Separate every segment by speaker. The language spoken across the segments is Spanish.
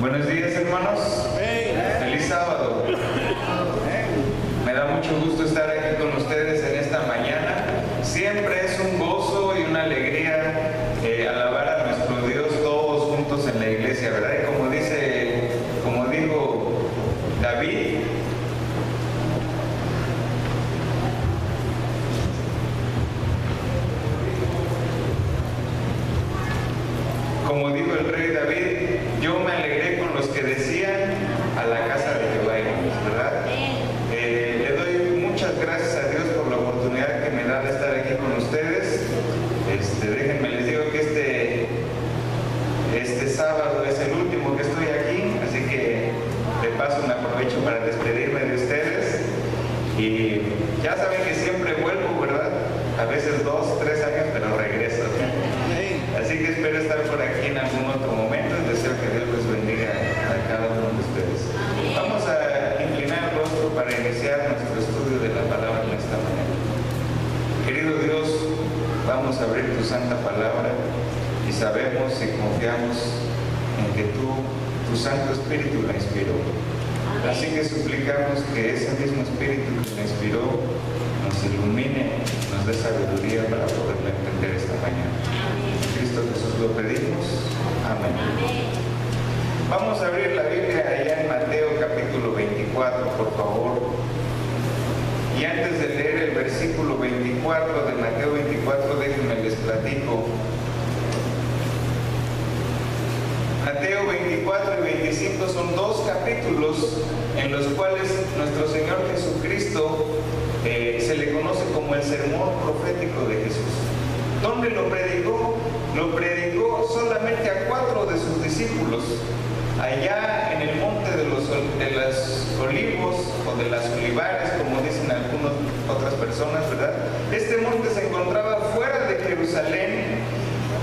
Speaker 1: Buenos días, hermanos. Feliz sábado. Me da mucho gusto estar aquí con ustedes en esta mañana. Siempre es un gozo y una alegría alabar a nuestro Dios todos juntos en la iglesia, ¿verdad? Y como dijo David, como dijo el rey David, yo me alegré con los que decían a la casa de Jehová iremos, ¿verdad? Le doy muchas gracias a Dios por la oportunidad que me da de estar aquí con ustedes. Déjenme les digo que este sábado es el último que estoy aquí, así que de paso me aprovecho para despedirme de ustedes. Y ya saben que siempre vuelvo, ¿verdad? A veces 2, 3 años, pero regreso. Así que espero estar por aquí en algún otro momento. Deseo que Dios les bendiga a cada uno de ustedes. Vamos a inclinar el rostro para iniciar nuestro estudio de la palabra en esta mañana. Querido Dios, vamos a abrir tu santa palabra y sabemos y confiamos en que tu Santo Espíritu la inspiró. Así que suplicamos que ese mismo Espíritu que la inspiró nos ilumine, nos dé sabiduría para poderla entender esta mañana. En Cristo Jesús lo pedimos. Amén. Vamos a abrir la Biblia allá en Mateo capítulo 24, por favor. Y antes de leer el versículo 24 de Mateo 24, déjenme les platico. Mateo 24 y 25 son 2 capítulos en los cuales nuestro Señor Jesucristo se le conoce como el sermón profético de Jesús. ¿Dónde lo predicó? Lo predicó solamente a 4 de sus discípulos, allá en el monte de los olivos o de las olivares, como dicen algunas otras personas, ¿verdad? Este monte se encontraba fuera de Jerusalén,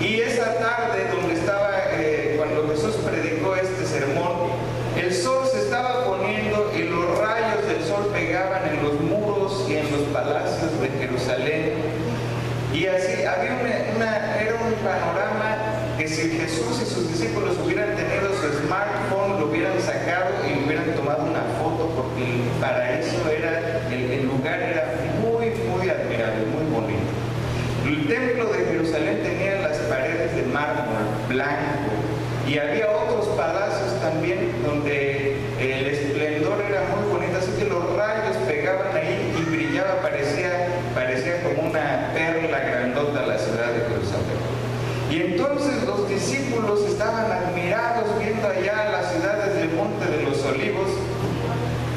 Speaker 1: y esa tarde donde estaba, cuando Jesús predicó este sermón, el sol se estaba poniendo y los rayos del sol pegaban en los muros y en los palacios de Jerusalén. Y así había era un panorama que si Jesús y sus discípulos hubieran tenido su smartphone, lo hubieran sacado y le hubieran tomado una foto, porque el paraíso el lugar era muy, muy admirable, muy bonito. El templo de Jerusalén tenía las paredes de mármol blanco y había otros palacios también donde el esplendor era muy bonito, así que los rayos pegaban ahí y brillaba, parecía como una perla grandota la ciudad de Jerusalén. Y entonces los discípulos estaban admirados viendo allá las ciudades del Monte de los Olivos.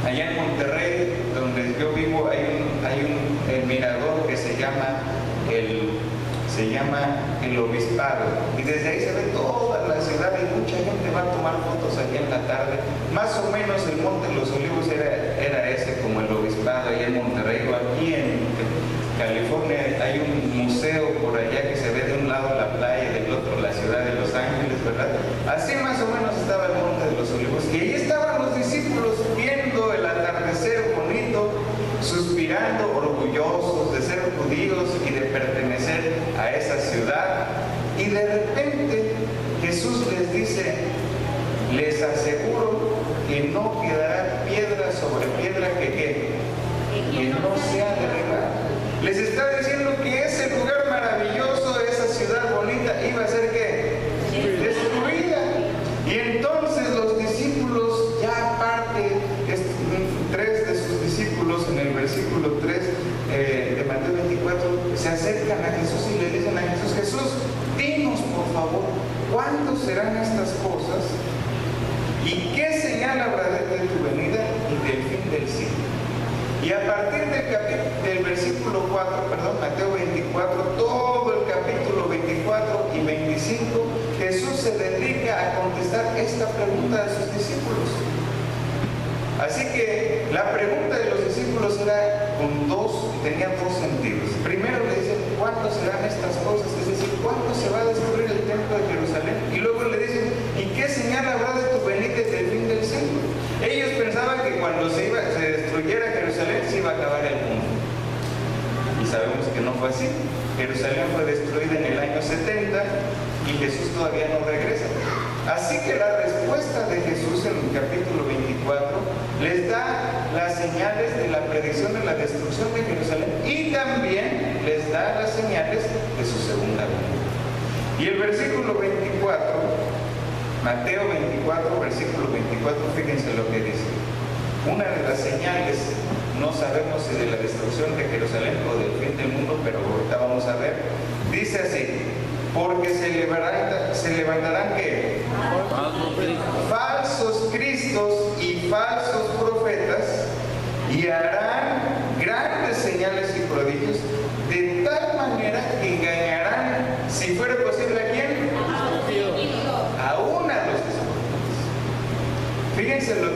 Speaker 1: Allá en Monterrey, donde yo vivo, hay un mirador que se llama el Obispado, y desde ahí se ve toda la ciudad y mucha gente va a tomar fotos allá en la tarde. Más o menos el Monte de los Olivos era ese, como el Obispado allá en Monterrey. O aquí en California hay un museo por allá que se ve de un lado la playa y del otro la ciudad de Los Ángeles, ¿verdad? Así más o menos estaba el Monte de los Olivos, y ahí estaban los discípulos viendo el atardecer bonito, suspirando, orgullosos de ser judíos y de pertenecer a esa ciudad. Y de repente Jesús les dice: les aseguro que no quedará piedra sobre piedra que no sea derribada. Les está diciendo que ese lugar maravilloso, esa ciudad bonita, iba a ser ¿qué? Destruida. Y entonces los discípulos, ya aparte, 3 de sus discípulos en el versículo 3 de Mateo 24, se acercan a Jesús y le dicen a Jesús: Jesús, dinos por favor, ¿cuándo serán estas cosas? ¿Y qué señal habrá de tu venida y del fin del siglo? Y a partir del versículo 4, Mateo 24, todo el capítulo 24 y 25, Jesús se dedica a contestar esta pregunta de sus discípulos. Así que la pregunta de los discípulos tenía 2 sentidos. Primero le dicen: ¿cuándo serán estas cosas? Es decir, ¿cuándo se va a destruir el templo de Jerusalén? Y luego le dicen: ¿y qué señal habrá de tu venida y del fin del siglo? Ellos pensaban que cuando se destruyera Jerusalén se iba a acabar el mundo. Y sabemos que no fue así. Jerusalén fue destruida en el año 70 y Jesús todavía no regresa. Así que la respuesta respuesta de Jesús en el capítulo 24 les da las señales de la predicción de la destrucción de Jerusalén y también les da las señales de su segunda venida. Y el versículo 24, Mateo 24, versículo 24, fíjense lo que dice. Una de las señales, no sabemos si de la destrucción de Jerusalén o del fin del mundo, pero ahorita vamos a ver. Dice así: porque se levantarán ¿qué? Falsos cristos y falsos profetas, y harán grandes señales y prodigios, de tal manera que engañarán, si fuera posible, ¿a quién? Aún a los escogidos. Fíjense lo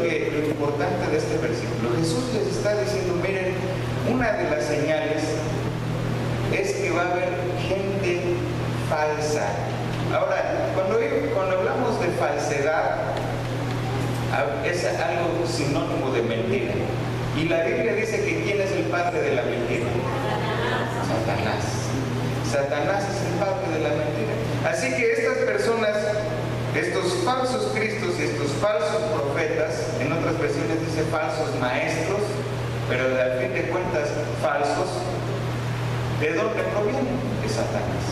Speaker 1: importante de este versículo. Jesús les está diciendo, miren, una de las señales es que va a haber gente falsa. Ahora, cuando hablamos de falsedad, es algo sinónimo de mentira. Y la Biblia dice que ¿quién es el padre de la mentira? Satanás. Satanás es el padre de la mentira. Así que estas personas, estos falsos cristos y estos falsos profetas, en otras versiones dice falsos maestros, pero al fin de cuentas falsos, ¿de dónde provienen? De Satanás.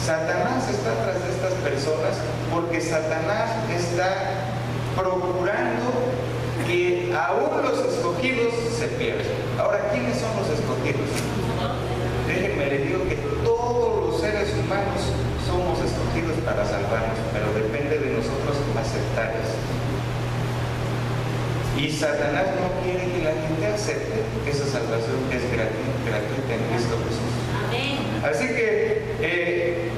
Speaker 1: Satanás está tras de estas personas porque Satanás está procurando que aún los escogidos se pierdan. Ahora, ¿quiénes son los escogidos? Déjenme les digo que todos los seres humanos somos escogidos para salvarnos, pero depende de nosotros aceptar eso. Y Satanás no quiere que la gente acepte esa salvación que es gratuita en Cristo Jesús. Amén. Así que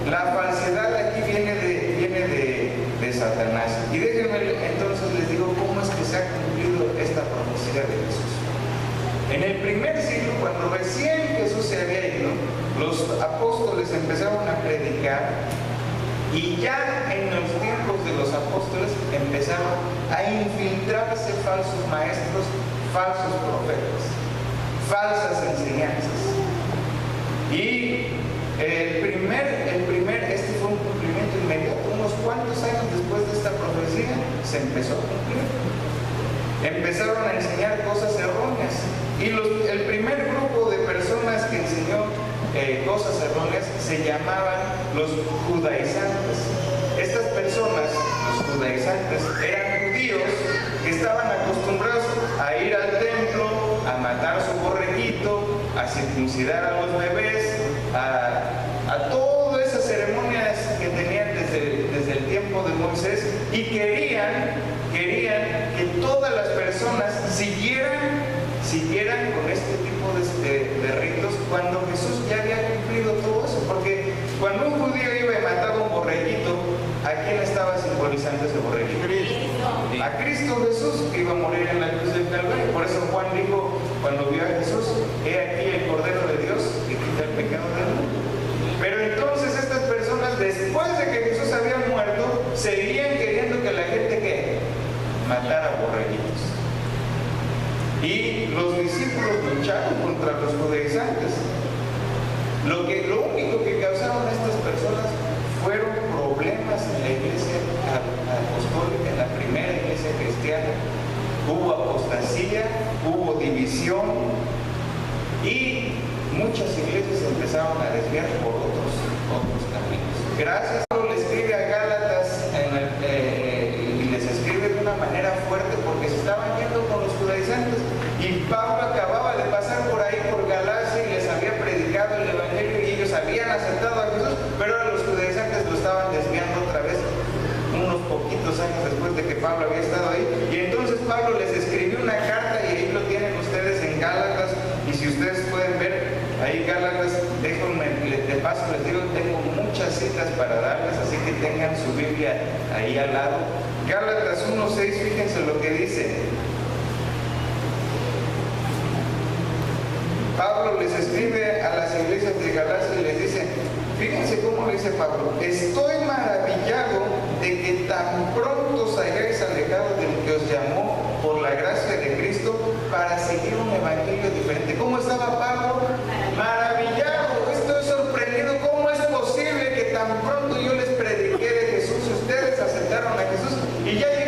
Speaker 1: la falsedad aquí viene de Satanás. Y déjenme entonces les digo cómo es que se ha cumplido esta profecía de Jesús. En el primer siglo, cuando recién Jesús se había ido, los apóstoles empezaron a predicar, y ya en los tiempos de los apóstoles empezaron a infiltrarse falsos maestros, falsos profetas, falsas enseñanzas. Y este fue un cumplimiento inmediato. Unos cuantos años después de esta profecía se empezó a cumplir. Empezaron a enseñar cosas erróneas. Y el primer grupo de personas que enseñó cosas erróneas se llamaban los judaizantes. Estas personas, los judaizantes, eran judíos que estaban acostumbrados a ir al templo, a matar su borreguito, a circuncidar a los bebés, a todas esas ceremonias que tenían desde el tiempo de Moisés, y querían que todas las personas siguieran con este tipo de ritos cuando Jesús ya había cumplido todo eso. Porque cuando un judío iba y mataba un borreguito, ¿a quién estaba simbolizando ese borreguito? A Cristo Jesús, que iba a morir en la cruz del Calvario. Por eso Juan dijo, cuando vio a Jesús, he aquí el Cordero de Dios que quita el pecado del mundo. Pero entonces estas personas, después de que Jesús había muerto, seguían queriendo que la gente matara borreguitos. Y los discípulos lucharon contra los judaizantes. Lo único que causaron estas personas fueron problemas en la iglesia apostólica, en la primera iglesia cristiana. Hubo apostasía, hubo división, y muchas iglesias empezaron a desviar por otros caminos. Gracias a Pablo le escribe a Gálatas y les escribe de una manera fuerte porque se estaban yendo con los judaizantes. Y Pablo acababa de pasar por ahí, por Galacia, y les había predicado el evangelio, y ellos habían aceptado a Jesús, pero ahora los judaizantes lo estaban desviando otra vez, unos poquitos años después de que Pablo había estado ahí. Y entonces Pablo les escribió una carta, y ahí lo tienen ustedes en Gálatas. Y si ustedes pueden ver ahí Gálatas, de paso les digo, tengo muchas citas para darles, así que tengan su Biblia ahí al lado. Gálatas 1:6, fíjense lo que dice. Pablo les escribe a las iglesias de Galacia y les dice, fíjense cómo le dice Pablo: estoy maravillado de que tan pronto os hayáis alejado del que os llamó por la gracia de Cristo para seguir un evangelio diferente. ¿Cómo estaba Pablo? Maravillado. Estoy sorprendido. ¿Cómo es posible que tan pronto yo les prediqué de Jesús y ustedes aceptaron a Jesús y ya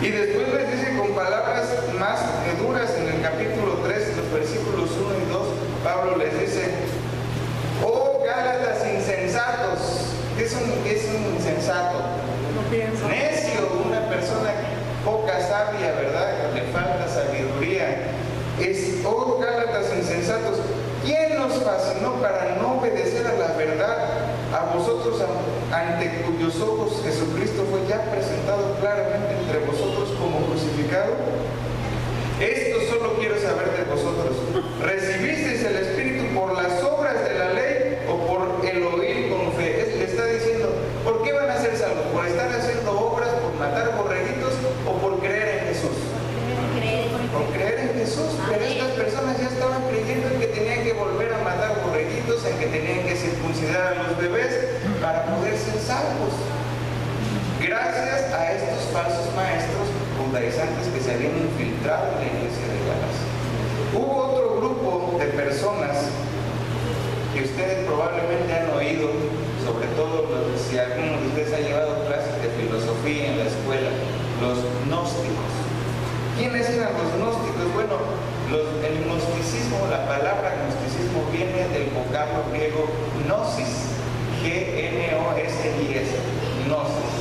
Speaker 1: Y después les dice con palabras más duras en el capítulo 3, los versículos 1 y 2, Pablo les dice: oh Gálatas insensatos. ¿Qué es un insensato?
Speaker 2: No pienso.
Speaker 1: Necio, una persona poca sabia, ¿verdad? Le falta sabiduría. Oh Gálatas insensatos, ¿quién nos fascinó para no obedecer a la verdad? A vosotros, ante cuyos ojos Jesucristo fue ya presentado claramente entre vosotros como crucificado. Esto solo quiero saber de vosotros: ¿recibisteis el Espíritu por las obras de la ley o por el oír con fe? Le está diciendo, ¿por qué van a ser salvos? ¿Por estar haciendo obras, por matar borreguitos o por creer en Jesús? Por creer en Jesús. Pero estas personas ya estaban creyendo en que tenían que volver a matar borreguitos, en que tenían que circuncidar a los bebés para poder ser salvos. Gracias a estos falsos maestros judaizantes que se habían infiltrado en la iglesia de Galacia. Hubo otro grupo de personas que ustedes probablemente han oído, sobre todo si alguno de ustedes ha llevado clases de filosofía en la escuela, los gnósticos. ¿Quiénes eran los gnósticos? Bueno, el gnosticismo, la palabra gnosticismo viene del vocablo griego gnosis, G-N-O-S-I-S, gnosis.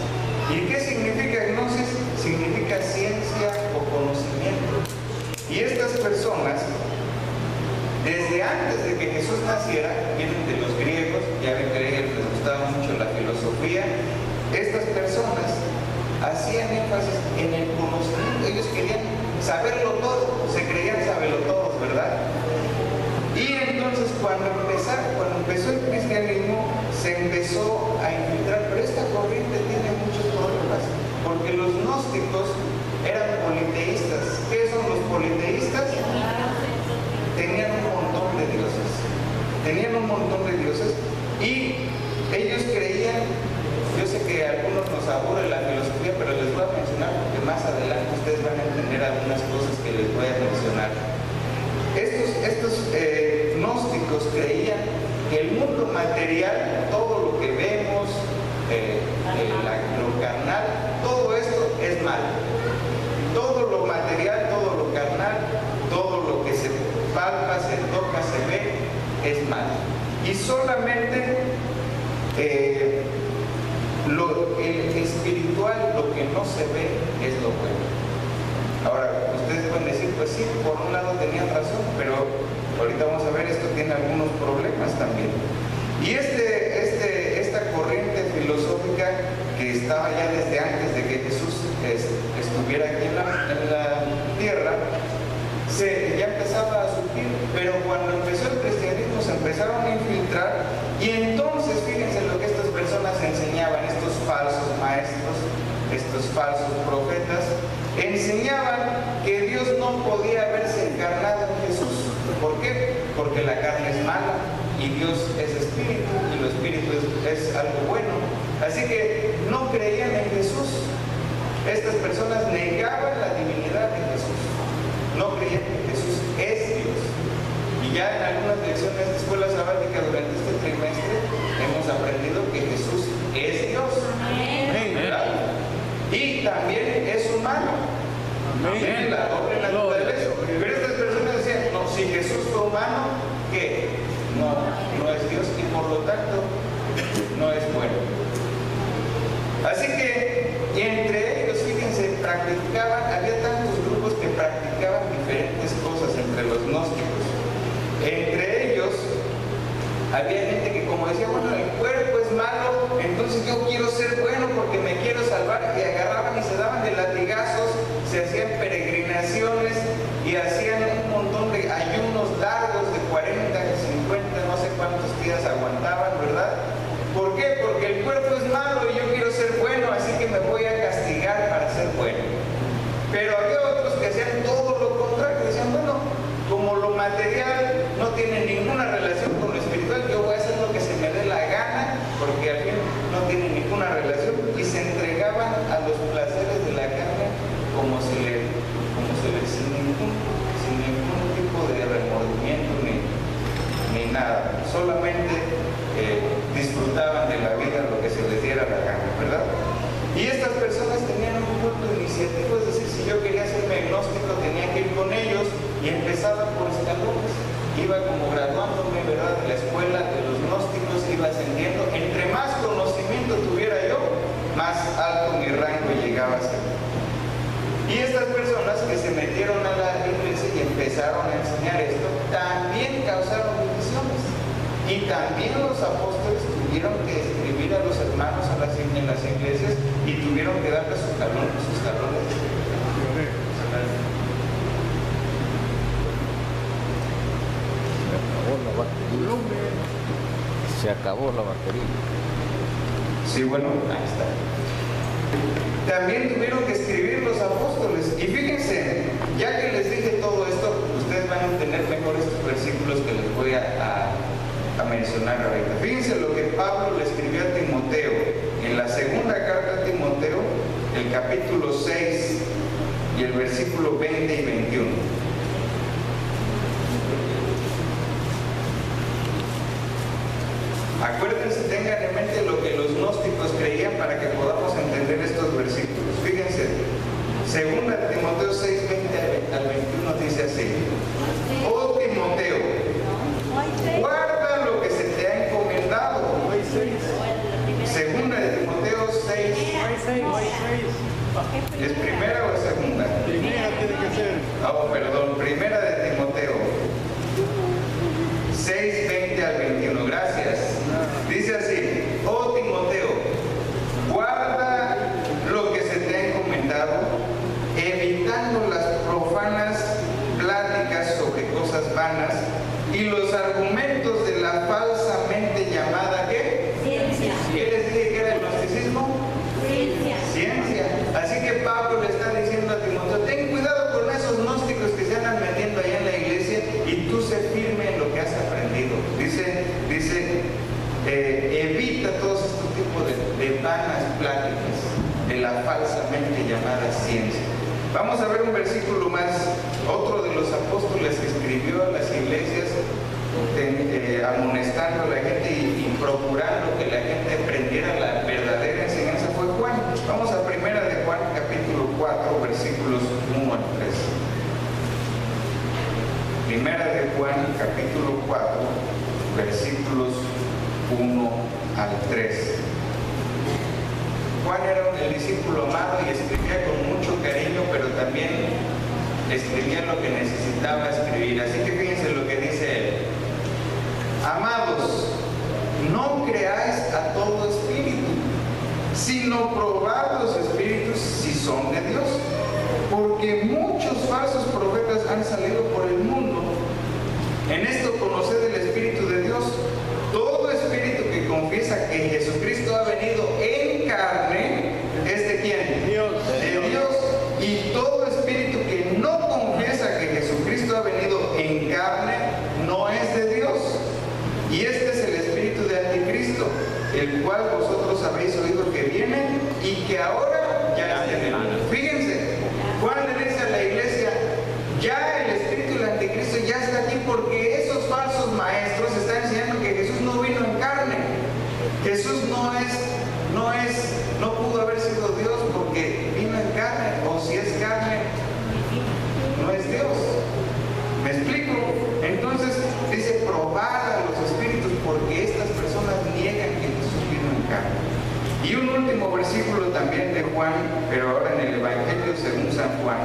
Speaker 1: ¿Y qué significa gnosis? Significa ciencia o conocimiento. Y estas personas, desde antes de que Jesús naciera, vienen de los griegos, ya ven que a ellos les gustaba mucho la filosofía. Estas personas hacían énfasis en el conocimiento. Ellos querían saberlo todo, se creían sabelotodos, ¿verdad? Y entonces cuando empezó el cristianismo, se empezó a infiltrar, pero esta corriente tiene muchos problemas, porque los gnósticos eran politeístas. ¿Qué son los politeístas? Tenían un montón de dioses, y ellos creían, yo sé que a algunos nos aburre la filosofía, pero les voy a mencionar porque más adelante ustedes van a entender algunas cosas que les voy a mencionar. Estos gnósticos creían que el mundo material, todo lo que vemos, lo carnal, todo esto es malo. Todo lo material, todo lo carnal, todo lo que se palpa, se toca, se ve, es malo. Y solamente el espiritual, lo que no se ve, es lo bueno. Ahora, ustedes pueden decir, pues sí, por un lado tenían razón, pero ahorita vamos a ver, esto tiene algunos problemas también. Y esta corriente filosófica que estaba ya desde antes de que Jesús estuviera aquí en la tierra, ya empezaba a surgir, pero cuando empezó el cristianismo se empezaron a infiltrar, y entonces fíjense lo que estas personas enseñaban, estos falsos maestros, estos falsos profetas, enseñaban que Dios no podía haberse encarnado en Jesús. ¿Por qué? Porque la carne es mala y Dios es espíritu, y lo espíritu es algo bueno. Así que no creían en Jesús. Estas personas negaban la divinidad de Jesús, no creían que Jesús es Dios. Y ya en algunas lecciones de escuela sabática durante este trimestre hemos aprendido que Jesús es Dios. ¿Verdad? Y también es humano. Tiene la doble naturaleza. Pero estas personas decían, no, si Jesús fue humano, ¿qué? No es Dios, y por lo tanto no es bueno. Así que entre ellos, fíjense, había tantos grupos que practicaban diferentes cosas entre los gnósticos. Entre ellos había gente que, como decía, bueno, el cuerpo es malo, entonces yo quiero ser bueno porque me quiero salvar, y agarraban y se daban de latigazos, se hacían peregrinaciones y hacían un montón de ayunos largos de 40, 50, no sé cuántos días aguantaban, ¿verdad? ¿Por qué? Porque el cuerpo es malo y yo quiero ser bueno, así que me voy a castigar para ser bueno. Pero había otros que hacían todo lo contrario, decían, bueno, como lo material no tiene ninguna relación con lo espiritual, yo voy a hacer lo que se me dé la gana, porque al fin no tiene ninguna relación, y se entregaban a los placeres de la carne sin ningún tipo de remordimiento ni nada, solamente disfrutaban de la vida, lo que se les diera la gana, ¿verdad? Y estas personas tenían un culto iniciativo, es decir, iba como graduándome, ¿verdad?, de la escuela de los gnósticos, iba ascendiendo. Entre más conocimiento tuviera yo, más alto mi rango llegaba a ser. Y estas personas que se metieron a la iglesia y empezaron a enseñar esto, también causaron divisiones. Y también los apóstoles tuvieron que escribir a los hermanos en las iglesias y tuvieron que darles sus talones.
Speaker 2: Se acabó la batería.
Speaker 1: Sí, bueno, ahí está. También tuvieron que escribir los apóstoles. Y fíjense, ya que les dije todo esto, ustedes van a entender mejor estos versículos que les voy a mencionar ahorita. Fíjense lo que Pablo le escribió a Timoteo en la segunda carta a Timoteo, el capítulo 6 y el versículo 20 y 21. Acuérdense, tengan en mente lo que los gnósticos creían para que podamos entender estos versículos. Fíjense, segunda de Timoteo 6, 20 al 21 dice así: Oh Timoteo, guarda lo que se te ha encomendado. Segunda de Timoteo 6. ¿Es primera o es segunda?
Speaker 3: Primera tiene que ser.
Speaker 1: Oh, perdón, primera de Timoteo 6, 20 al 21. Gracias. Dice así: Oh Timoteo, guarda lo que se te ha encomendado, evitando las profanas pláticas sobre cosas vanas y los argumentos de la falsamente llamada ¿qué?
Speaker 4: Ciencia.
Speaker 1: ¿Qué les dije que era el gnosticismo?
Speaker 4: Ciencia.
Speaker 1: Ciencia. Así que Pablo le está diciendo a Timoteo: ten cuidado con esos gnósticos que se andan metiendo allá en la iglesia y tú sé firme en lo que has aprendido. Dice, evita todos estos tipos de vanas pláticas de la falsamente llamada ciencia. Vamos a ver un versículo más. Otro de los apóstoles que escribió a las iglesias amonestando a la gente y procurando que la gente aprendiera la verdadera enseñanza fue Juan. Vamos a primera de Juan, capítulo 4, versículos 1 al 3. Primera de Juan, capítulo 4, versículos 1 al 3. Juan era el discípulo amado y escribía con mucho cariño, pero también escribía lo que necesitaba escribir. Así que fíjense lo que dice él: Amados, no creáis a todo espíritu, sino probad los espíritus si son de Dios, porque muchos falsos profetas han salido por el mundo. En esto conoced el Espíritu de Dios. Todo espíritu que confiesa que Jesucristo ha venido en carne es de ¿quién?
Speaker 3: Dios.
Speaker 1: De Dios. Y todo espíritu que no confiesa que Jesucristo ha venido en carne no es de Dios. Y este es el espíritu de Anticristo, el cual vosotros habéis oído que viene y que ahora ya está en el mundo. Fíjense, Juan le dice a la iglesia: ya el espíritu del Anticristo ya está aquí, porque esos falsos maestros están enseñando que Jesús no vino en carne. Jesús no pudo haber sido Dios porque vino en carne, o si es carne, no es Dios. ¿Me explico? Entonces dice: probad a los espíritus, porque estas personas niegan que Jesús vino en carne. Y un último versículo también de Juan, pero ahora en el Evangelio según San Juan,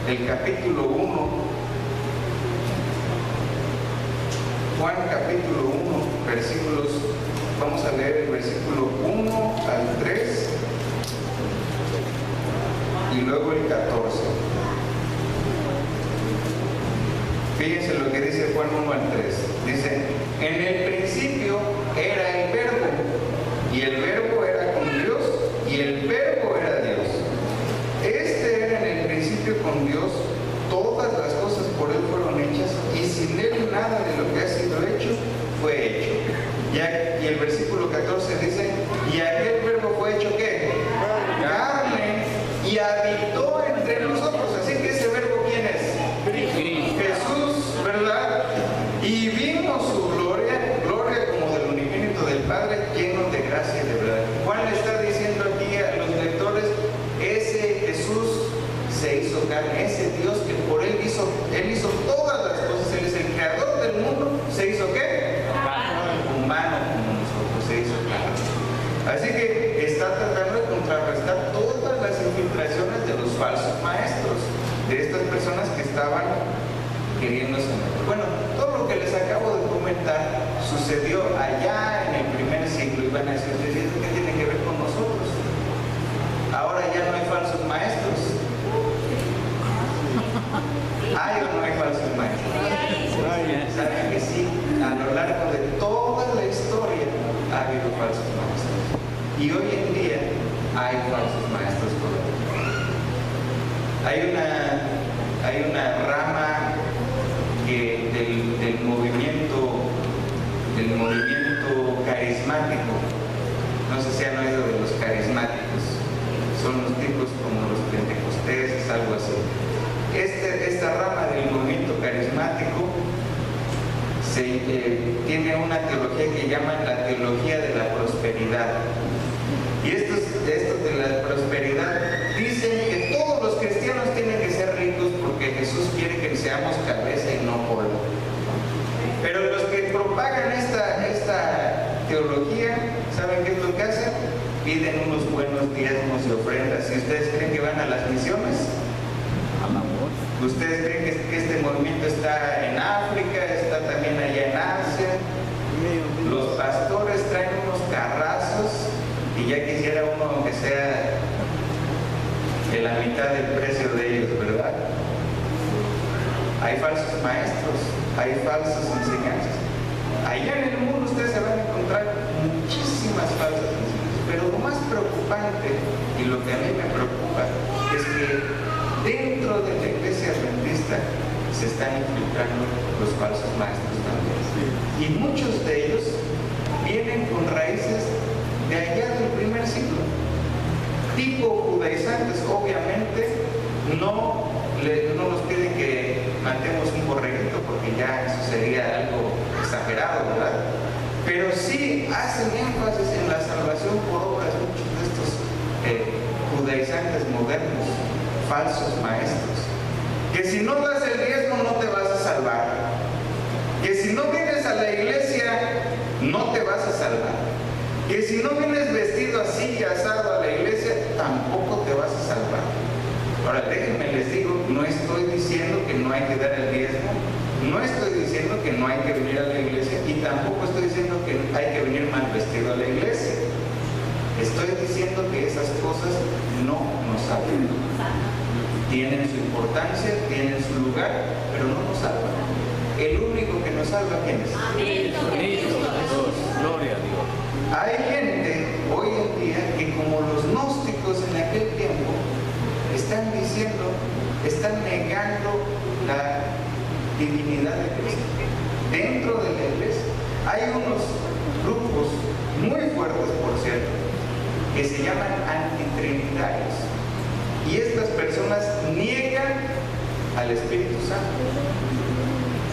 Speaker 1: el capítulo 1, Juan capítulo 1, versículos, vamos a leer el versículo 1 al 3 y luego el 14. Fíjense lo que dice Juan 1 al 3. Dice: en el principio era el Verbo, y el Verbo era con Dios, y el Verbo era Dios. Este era en el principio con Dios. Todas las cosas por Él fueron hechas, y sin Él nada de lo que ha sido hecho fue hecho. Y el versículo 14 dice: y aquel Verbo fue hecho ¿qué? Carne, y habitó entre nosotros. Así que ese Verbo, ¿quién es? Jesús, ¿verdad? Y vimos su gloria como del unigénito del Padre, lleno de gracia y de verdad. Juan le está diciendo aquí a los lectores: ese Jesús se hizo carne, ese Dios que por Él hizo todas las cosas personas que estaban queriéndose meter. Bueno, todo lo que les acabo de comentar sucedió allá en el primer siglo, y van a decir, ¿qué tiene que ver con nosotros? Ahora ya no hay falsos maestros. ¿Hay o no hay falsos maestros? ¿Saben que sí? A lo largo de toda la historia ha habido falsos maestros. Y hoy en día hay falsos maestros todavía. Hay una rama del movimiento carismático. No sé si han oído de los carismáticos. Son los tipos como los pentecosteses, algo así. Esta rama del movimiento carismático tiene una teología que llaman la teología de la prosperidad. Y estos de la prosperidad dicen que todos los cristianos tienen que ser ricos porque Jesús quiere que seamos cabeza y no polvo. Pero los que propagan esta teología, ¿saben qué es lo que hacen? Piden unos buenos diezmos y ofrendas. ¿Y ustedes creen que van a las misiones? ¿Ustedes creen que este movimiento está en África, está también allá en Asia? Los pastores traen unos carrazos y ya quisiera uno, aunque sea de la mitad del precio de ellos, ¿verdad? Hay falsos maestros, hay falsas enseñanzas. Allá en el mundo ustedes se van a encontrar muchísimas falsas enseñanzas, pero lo más preocupante y lo que a mí me preocupa es que dentro de la iglesia adventista se están infiltrando los falsos maestros también. Y muchos de ellos vienen con raíces de allá del primer siglo. Tipo judaizantes, obviamente, no nos piden que matemos un borreguito porque ya eso sería algo exagerado, ¿verdad? Pero sí hacen énfasis en la salvación por obras muchos de estos judaizantes modernos, falsos maestros, que si no das el diezmo no te vas a salvar, que si no vienes a la iglesia no te vas a salvar, que si no vienes vestido así y asado a la iglesia tampoco te vas a salvar. Ahora déjenme les digo, no estoy diciendo que no hay que dar el diezmo, no estoy diciendo que no hay que venir a la iglesia y tampoco estoy diciendo que hay que venir mal vestido a la iglesia. Estoy diciendo que esas cosas no nos salvan. Tienen su importancia, tienen su lugar, pero no nos salvan. El único que nos salva, ¿quién es?
Speaker 2: Cristo Jesús. Gloria a Dios.
Speaker 1: Hay gente hoy en día que, como los gnósticos en aquel tiempo, están diciendo, están negando la divinidad de Cristo. Dentro de la iglesia hay unos grupos muy fuertes, por cierto, que se llaman antitrinitarios. Y estas personas niegan al Espíritu Santo.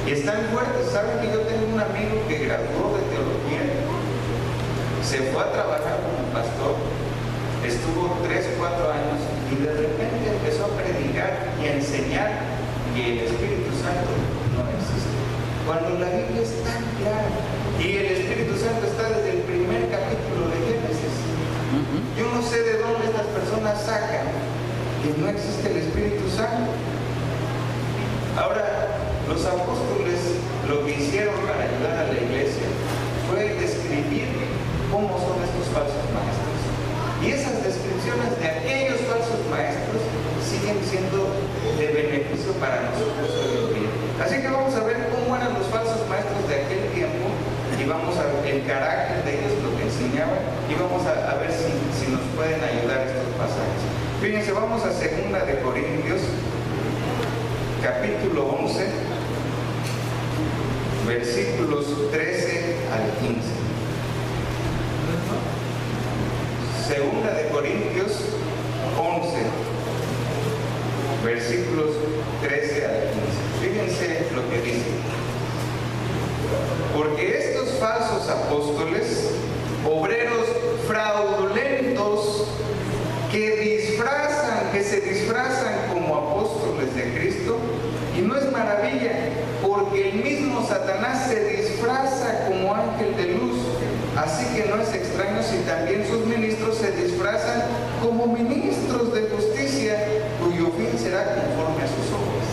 Speaker 1: Y están fuertes. Saben que yo tengo un amigo que graduó de teología, se fue a trabajar como pastor, estuvo 3 o 4 años y de repente empezó a predicar y a enseñar que el Espíritu Santo no existe. Cuando la Biblia es tan clara y el Espíritu Santo está desde el primer capítulo de Génesis. Yo no sé de dónde estas personas sacan que no existe el Espíritu Santo. Ahora, los apóstoles lo que hicieron para ayudar a la iglesia fue describir cómo son estos falsos maestros. Y esas descripciones de aquellos falsos maestros siguen siendo de beneficio para nosotros hoy en día. Así que vamos a ver cómo eran los falsos maestros de aquel tiempo y vamos a ver el carácter de ellos, lo que enseñaban, y vamos a ver si nos pueden ayudar estos pasajes. Fíjense, vamos a 2 de Corintios, capítulo 11, versículos 13 al 15. 2 de Corintios 11, versículos 13 al 15. Fíjense lo que dice. Porque estos falsos apóstoles, obreros fraudulentos, que se disfrazan como apóstoles de Cristo, y no es maravilla, porque el mismo Satanás se disfraza como ángel de luz. Así que no es extraño si también sus ministros se disfrazan como ministros de justicia, cuyo fin será conforme a sus obras.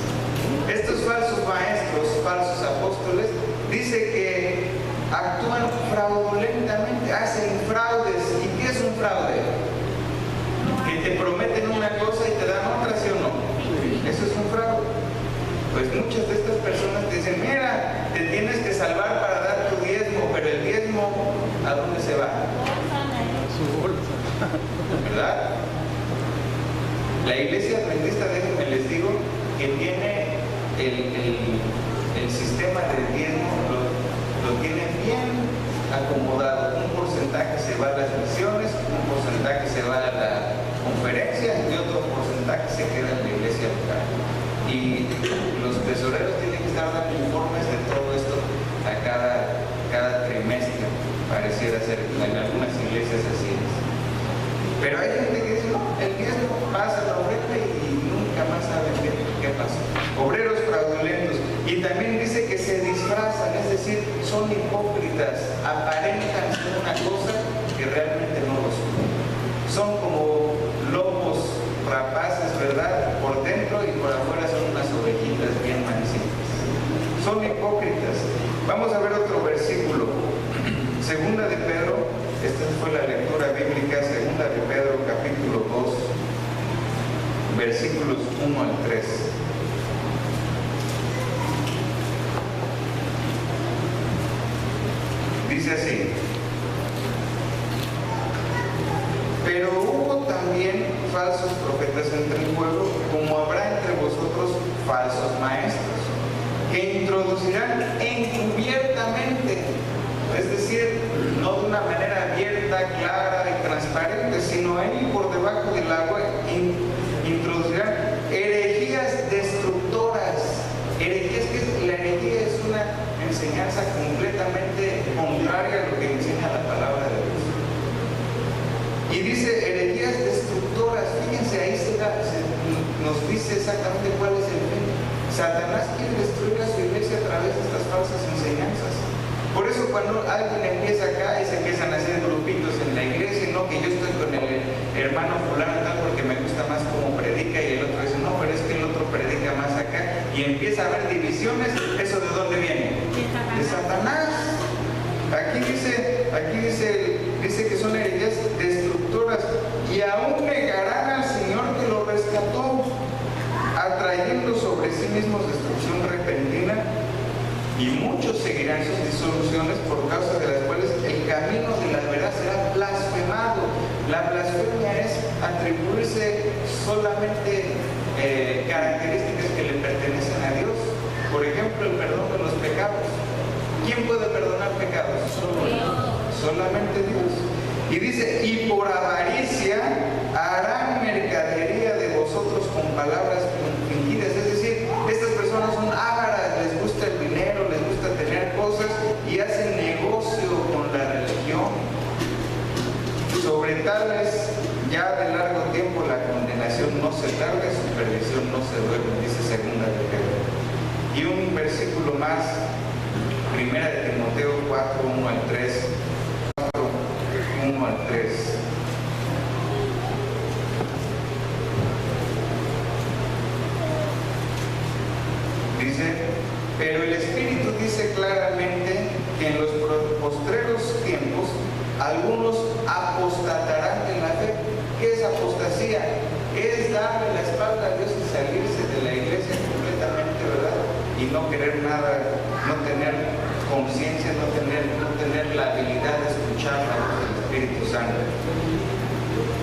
Speaker 1: Estos falsos maestros, falsos apóstoles, dice que actúan fraudulentamente, hacen fraudes. ¿Y qué es un fraude? Que te prometen una cosa y te dan otra, ¿sí o no? Eso es un fraude. Pues muchas de estas personas te dicen, mira, te tienes que salvar para dar tu diezmo, pero el diezmo, ¿a dónde se va? ¿Verdad? La iglesia adventista, déjenme les digo, que tiene el sistema del diezmo, lo tiene bien acomodado. Un porcentaje se va a las misiones, un porcentaje se va a la conferencia y otro porcentaje se queda en la iglesia local. Y los tesoreros tienen que estar dando informes de todo esto a cada trimestre, pareciera ser. En algunas iglesias así es. Pero hay gente que dice, no, el diezmo pasa la ofrenda y nunca más saben qué pasó. Obreros fraudulentos. Y también dice que se disfrazan, es decir, son hipócritas, aparentan ser una cosa que realmente no lo son. Son como lobos rapaces, ¿verdad? Por dentro y por afuera son unas ovejitas bien manecitas. Son hipócritas. Vamos a ver otro versículo. Segunda de Pedro, esta fue la lectura bíblica, segunda de Pedro, capítulo 2, versículos 1 al 3. Dice así: pero hubo también falsos profetas entre el pueblo, como habrá entre vosotros falsos maestros, que introducirán encubiertamente, es decir, no de una manera abierta, clara y transparente, sino ahí por debajo del agua, introducirán herejías destructoras. Herejías, que la herejía es una enseñanza completamente contraria a lo que enseña la palabra de Dios. Y dice herejías destructoras. Fíjense, ahí nos dice exactamente cuál es el fin. Satanás quiere destruir a su iglesia a través de estas falsas enseñanzas. Por eso cuando alguien empieza acá y se empiezan a hacer grupitos en la iglesia, no que yo estoy con el hermano fulano tal porque me gusta más cómo predica, y el otro dice, no, pero es que el otro predica más acá, y empieza a haber divisiones. ¿Eso de dónde viene? De Satanás. Aquí dice que son herejías destructoras, y aún negarán al Señor que lo rescató, atrayendo sobre sí mismos destrucción repentina, y muchos seguirán sus disoluciones, por causa de las cuales el camino de la verdad será blasfemado. La blasfemia es atribuirse solamente características que le pertenecen a Dios. Por ejemplo, el perdón de los pecados. ¿Quién puede perdonar pecados? Solamente Dios. Y dice, y por avaricia harán mercadería de vosotros con palabras fingidas. Es decir, estas personas son ávaras, les gusta el dinero, les gusta tener cosas y hacen negocio con la religión. Sobre tales, ya de largo tiempo la condenación no se tarda, su perdición no se duerme, dice segunda de Pedro. Y un versículo más, primera de Timoteo 4, 1 al 3. 1 al 3. Dice, pero el Espíritu dice claramente que en los postreros tiempos algunos apostatarán de la fe. ¿Qué es apostasía? Es darle la espalda a Dios y salirse de la iglesia completamente, ¿verdad? Y no querer nada, no tener conciencia, no tener la habilidad de escuchar la voz del Espíritu Santo.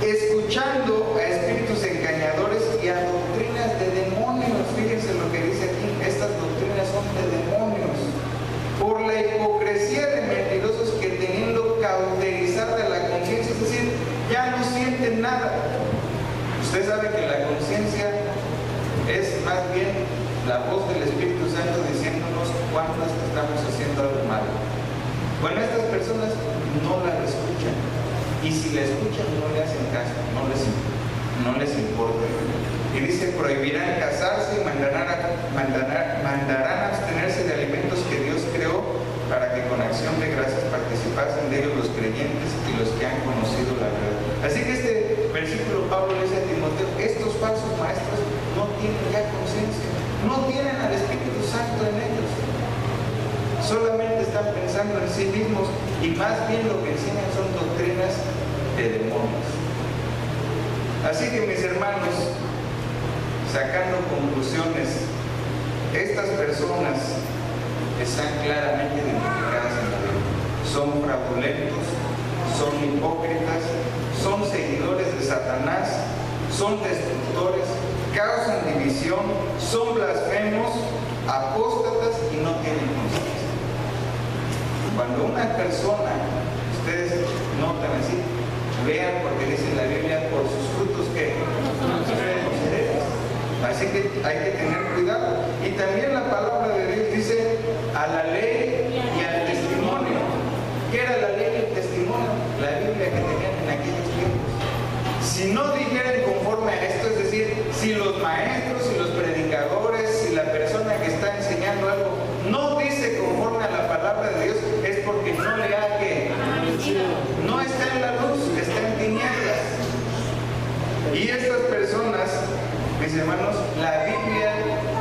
Speaker 1: Escuchando a espíritus engañadores y a doctrinas de demonios. Fíjense lo que dice aquí, estas doctrinas son de demonios. Por la hipocresía de mentirosos que teniendo cauterizada la conciencia, es decir, ya no sienten nada. Usted sabe que la conciencia es más bien la voz del Espíritu Santo diciéndonos cuándo estamos haciendo algo malo. Bueno, estas personas no la escuchan, y si la escuchan no le hacen caso, no les importa. Y dice, prohibirán casarse y mandarán abstenerse de alimentos que Dios creó, para que con acción de gracias participasen de ellos los creyentes y los que han conocido la verdad. Así que este versículo Pablo le dice a Timoteo, estos falsos maestros no tienen ya conciencia, no tienen al Espíritu Santo en ellos. Solamente están pensando en sí mismos y más bien lo que enseñan son doctrinas de demonios. Así que, mis hermanos, sacando conclusiones, estas personas están claramente identificadas en la Biblia. Son fraudulentos, son hipócritas, son seguidores de Satanás, son destructores, causan división, son blasfemos, apóstatas y no tienen conciencia. Cuando una persona, ustedes notan así, vean porque dice en la Biblia, por sus frutos que conoceréis. Así que hay que tener cuidado. Y también la palabra de Dios dice a la ley y al testimonio. ¿Qué era la ley y el testimonio? La Biblia que tenían en aquellos tiempos. Si no dijeran conforme a esto, es decir, si los maestros, si los predicadores, si la persona que está enseñando algo no dice conforme a la palabra de Dios, es porque no le ha que no está en la luz, está en tinieblas. Y estas personas, mis hermanos, la Biblia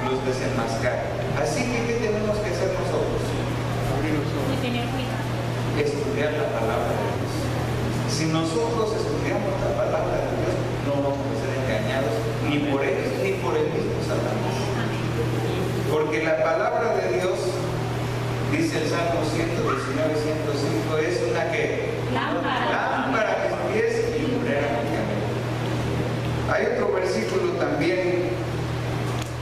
Speaker 1: los desenmascara. Así que, ¿qué tenemos que hacer nosotros? Estudiar la palabra de Dios. Si nosotros estudiamos la palabra de Dios, no vamos a ser engañados ni por ellos ni por el mismo Satanás. Porque la palabra de Dios, dice el Salmo 119, 105, es una que lámpara a mis pies y lumbrera a mi camino. Hay otro versículo también,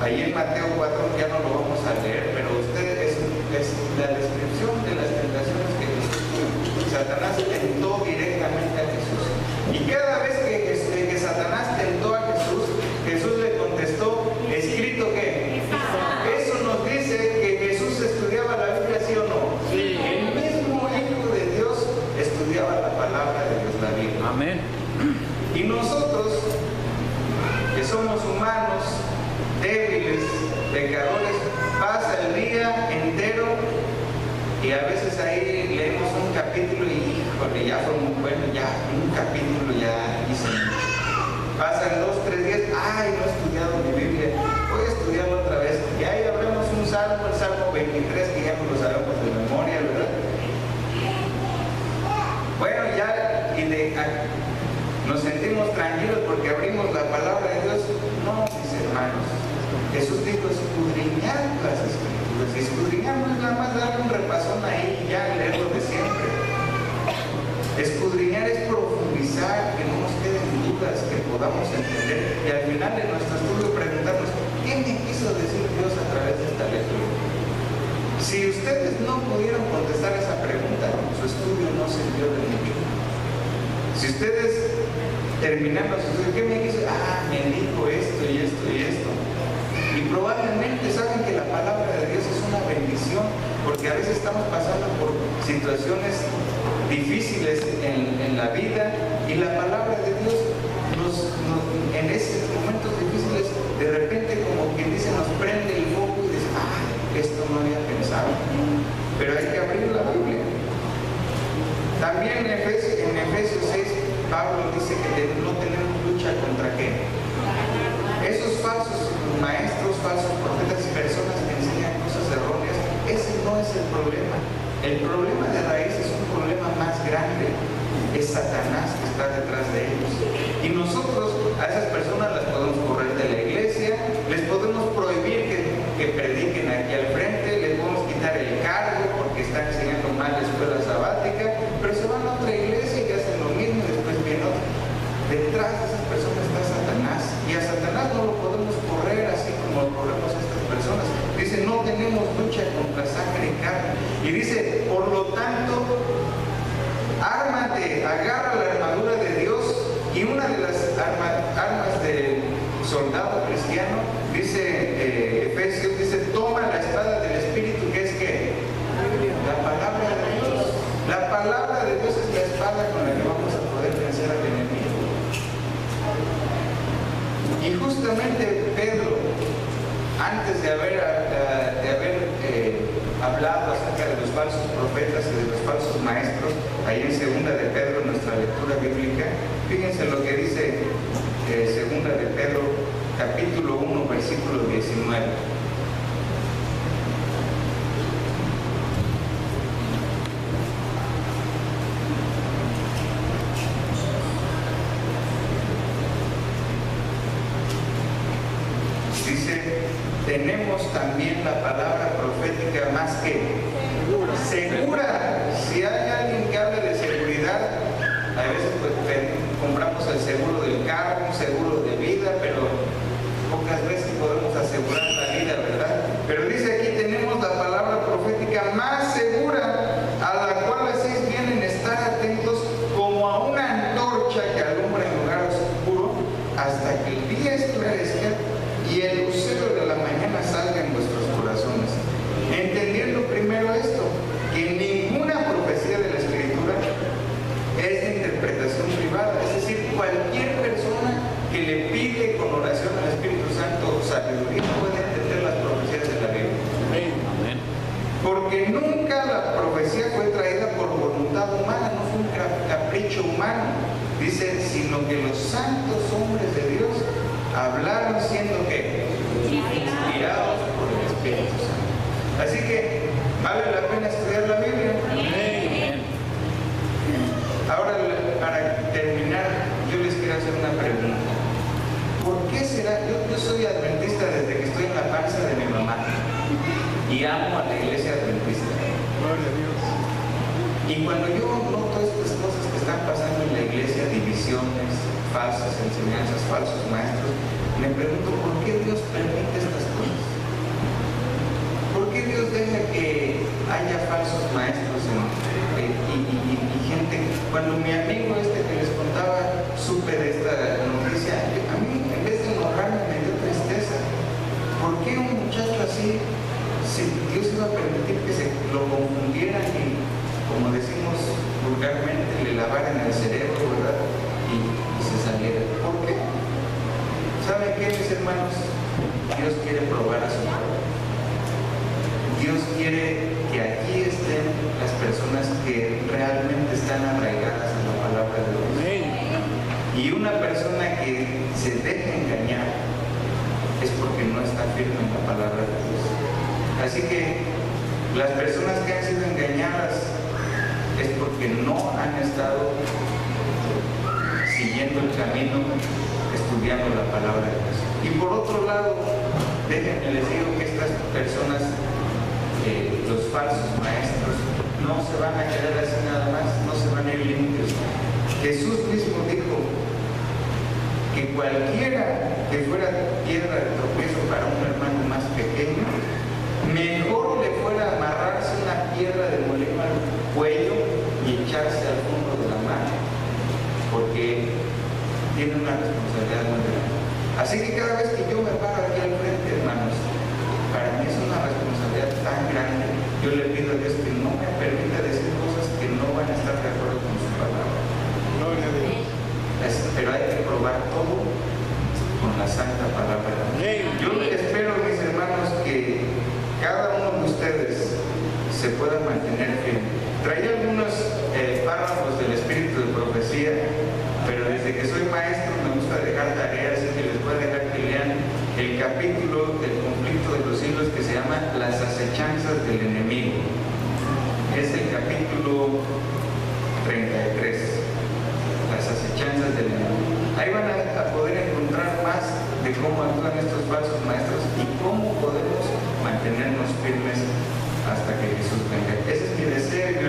Speaker 1: ahí en Mateo 4, ya no lo vamos a leer, pero ustedes es la descripción de las tentaciones que Satanás tentó directamente a Jesús. Y cada vez que Satanás tentó a Jesús, Jesús le contestó, ¿escrito qué? Eso nos dice que Jesús estudiaba la Biblia, ¿sí o no? Sí. El mismo Hijo de Dios estudiaba la palabra de Dios, la Biblia.
Speaker 2: Amén.
Speaker 1: Y nosotros, que somos humanos, débiles, pecadores, pasa el día entero y a veces ahí leemos un capítulo y híjole, ya fue muy bueno, ya un capítulo ya hice. Pasan 2, 3 días, ay, no he estudiado mi Biblia, voy a estudiarlo otra vez. Y ahí hablamos un salmo, el Salmo 23, que ya no lo sabemos de memoria, ¿verdad? Bueno, ya nos sentimos tranquilos porque abrimos la palabra de Dios. No, mis hermanos, Jesús dijo escudriñar las Escrituras. Escudriñar no es nada más darle un repasón ahí y ya leerlo de siempre. Escudriñar es profundizar, que no nos queden dudas, que podamos entender y al final de nuestro estudio preguntarnos ¿qué me quiso decir Dios a través de esta lectura? Si ustedes no pudieron contestar esa pregunta, su estudio no sirvió de mucho. Si ustedes terminando su estudio, ¿qué me quiso? Me dijo esto y esto y esto. Y probablemente saben que la palabra de Dios es una bendición, porque a veces estamos pasando por situaciones difíciles en la vida y la palabra de Dios en esos momentos difíciles de repente, como quien dice, nos prende el foco y dice, esto no había pensado. Pero hay que abrir la Biblia. También en Efesios 6, Pablo dice que no tenemos lucha contra qué. Esos falsos maestros, falsos profetas y personas que enseñan cosas erróneas, ese no es el problema. El problema de raíz es un problema más grande. Es Satanás que está detrás de ellos. Y nosotros a esas personas las podemos correr de la iglesia, les podemos prohibir que prediquen aquí al frente, les podemos quitar el cargo porque están enseñando mal la escuela sabática, pero se van a otra iglesia y hacen lo mismo y después viene otra. Detrás de esas personas está Satanás, y a Satanás no lo podemos correr así como lo corremos a estas personas. Dice, no tenemos lucha contra sangre y carne. Y dice, por lo tanto, ármate, agarra la armadura de Dios. Y una de las armas del soldado cristiano, dice Efesios, dice, toma la espada del Espíritu, que es que la palabra de Dios. La palabra de Dios es la espada con la que vamos a poder vencer al enemigo. Y justamente Pedro, antes de haber hablado acerca de los falsos profetas y de los falsos maestros, ahí en segunda de Pedro, nuestra lectura bíblica, fíjense lo que dice segunda de Pedro, capítulo 1, versículo 19. también la palabra profética más que segura. Si hay alguien que hable de seguridad, a veces pues, compramos el seguro del carro, un seguro de vida, pero pocas veces podemos asegurar la vida, ¿verdad? Pero dice aquí tenemos la palabra profética más segura, a la cual así es bien en estar atentos como a una antorcha que alumbra en lugar oscuro hasta que el día esclarezca y el lucero de la mañana salga en vuestros corazones. Entendiendo primero esto, que ninguna profecía de la Escritura es de interpretación privada, es decir, cualquier persona que le pide con oración al Espíritu Santo sabiduría puede entender las profecías de la Biblia.
Speaker 2: Amén.
Speaker 1: Porque nunca la profecía fue traída por voluntad humana, no fue un capricho humano, dice, sino que los santos hombres de Dios hablaron siendo que inspirados por el Espíritu Santo. Así que vale la pena estudiar la Biblia.
Speaker 2: Amén.
Speaker 1: Ahora, para terminar, yo les quiero hacer una pregunta. ¿Por qué será? Yo soy adventista desde que estoy en la panza de mi mamá y amo a la iglesia adventista.
Speaker 2: Gloria a Dios.
Speaker 1: Y cuando yo noto estas cosas que están pasando en la iglesia, divisiones, falsas enseñanzas, falsos maestros, me pregunto ¿por qué Dios permite estas cosas? ¿Por qué Dios deja que haya falsos maestros y gente? Cuando mi amigo que les contaba supe de esta noticia, a mí en vez de enojarme me dio tristeza. ¿Por qué un muchacho así, si Dios iba a permitir que se lo confundieran y, como decimos vulgarmente, le lavaran el cerebro, ¿verdad? Y se saliera? ¿Por qué? ¿Saben qué, mis hermanos? Dios quiere probar a su pueblo. Dios quiere que aquí estén las personas que realmente están arraigadas en la palabra de Dios.
Speaker 2: Amén.
Speaker 1: Y una persona que se deja engañar es porque no está firme en la palabra de Dios. Así que las personas que han sido engañadas es porque no han estado siguiendo el camino, estudiando la palabra de Dios. Y por otro lado, déjenme les digo que estas personas, los falsos maestros, no se van a quedar así nada más, no se van a ir limpios. Jesús mismo dijo que cualquiera que fuera piedra de tropiezo para un hermano más pequeño, mejor le fuera amarrarse una piedra de molino al cuello y echarse al fondo de la mar, porque tiene una responsabilidad muy grande. Así que cada vez que yo me paro aquí al frente, hermanos, para mí es una responsabilidad tan grande. Yo le pido a Dios que no me permita decir cosas que no van a estar de acuerdo con su palabra.
Speaker 2: Gloria a Dios.
Speaker 1: Pero hay que probar todo con la santa palabra. Yo espero, mis hermanos, que cada uno de ustedes se pueda mantener firme. Traía algunos párrafos del espíritu de profecía, pero desde que soy maestro me gusta dejar tareas, así que les voy a dejar que lean el capítulo del conflicto de los siglos que se llama Las acechanzas del enemigo. Es el capítulo 33. Las acechanzas del enemigo. Ahí van a poder encontrar más de cómo actúan estos falsos maestros y cómo podemos mantenernos firmes hasta que Jesús venga. Ese es mi deseo.